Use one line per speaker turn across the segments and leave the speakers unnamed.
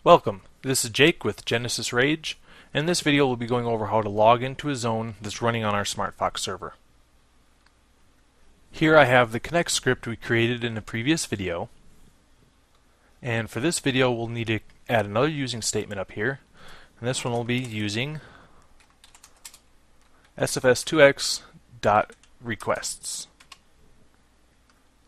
Welcome, this is Jake with Genesis Rage, and in this video we'll be going over how to log into a zone that's running on our SmartFox server. Here I have the connect script we created in a previous video, and for this video we'll need to add another using statement up here, and this one will be using sfs2x.requests.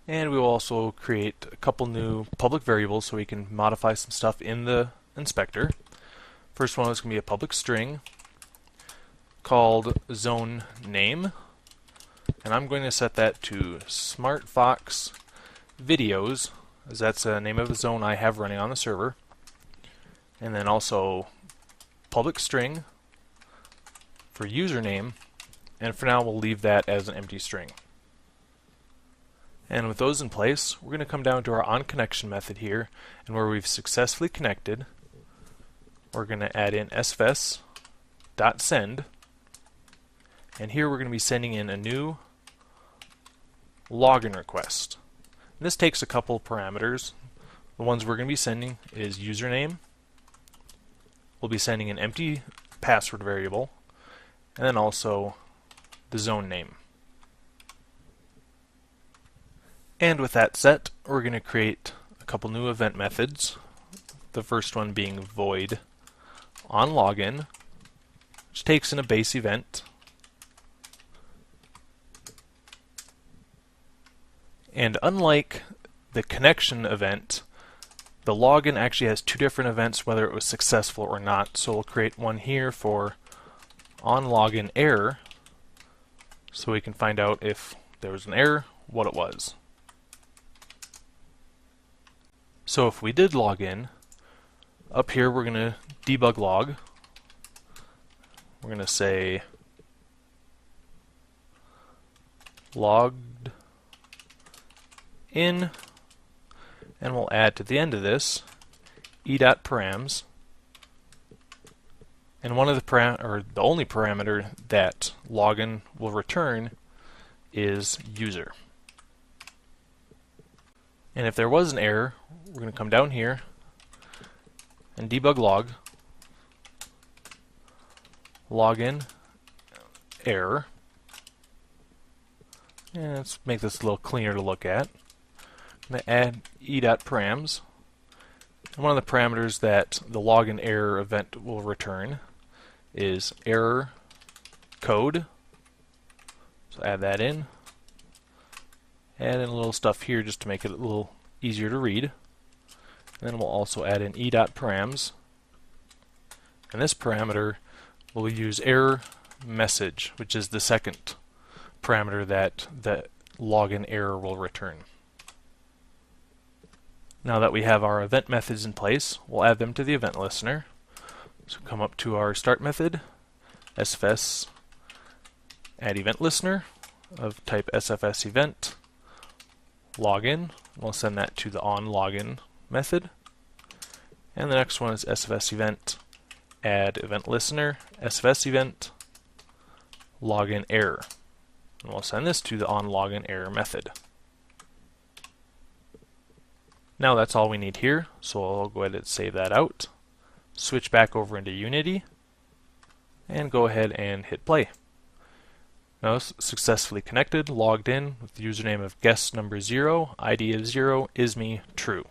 And we will also create a couple new public variables so we can modify some stuff in the inspector. First one is going to be a public string called zone name, and I'm going to set that to SmartFox videos, as that's the name of the zone I have running on the server. And then also public string for username, and for now we'll leave that as an empty string. And with those in place, we're going to come down to our onConnection method here, and where we've successfully connected, we're going to add in sfs.send, and here we're going to be sending in a new login request. And this takes a couple of parameters. The ones we're going to be sending is username. We'll be sending an empty password variable, and then also the zone name. And with that set, we're going to create a couple new event methods. The first one being void onLogin, which takes in a base event. And unlike the connection event, the login actually has two different events whether it was successful or not. So we'll create one here for onLogin error, so we can find out if there was an error, what it was. So if we did log in, up here we're going to debug log. We're going to say logged in, and we'll add to the end of this e.params, and one of the only parameter that login will return is user. And if there was an error, we're going to come down here and debug log login error. And let's make this a little cleaner to look at. I'm going to add e.params. And one of the parameters that the login error event will return is error code. So add that in. Add in a little stuff here just to make it a little easier to read. And then we'll also add in e.params. And this parameter will use error message, which is the second parameter that the login error will return. Now that we have our event methods in place, we'll add them to the event listener. So come up to our start method, sfs add event listener of type sfs event login. We'll send that to the onLogin method. And the next one is sfs event add event listener sfs event login error. And we'll send this to the onLogin error method. Now that's all we need here, so I'll go ahead and save that out. Switch back over into Unity and go ahead and hit play. Now successfully connected, logged in with the username of guest number 0, ID of 0, is me, true.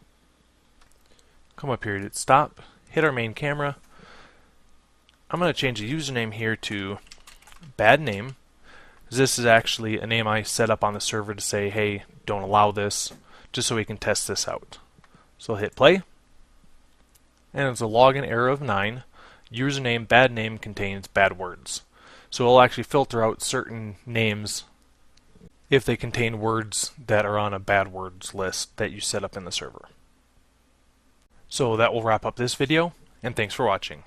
Come up here to stop, hit our main camera. I'm going to change the username here to bad name. This is actually a name I set up on the server to say, hey, don't allow this, just so we can test this out. So I'll hit play, and it's a login error of 9. Username bad name contains bad words. So it'll actually filter out certain names if they contain words that are on a bad words list that you set up in the server. So that will wrap up this video, and thanks for watching.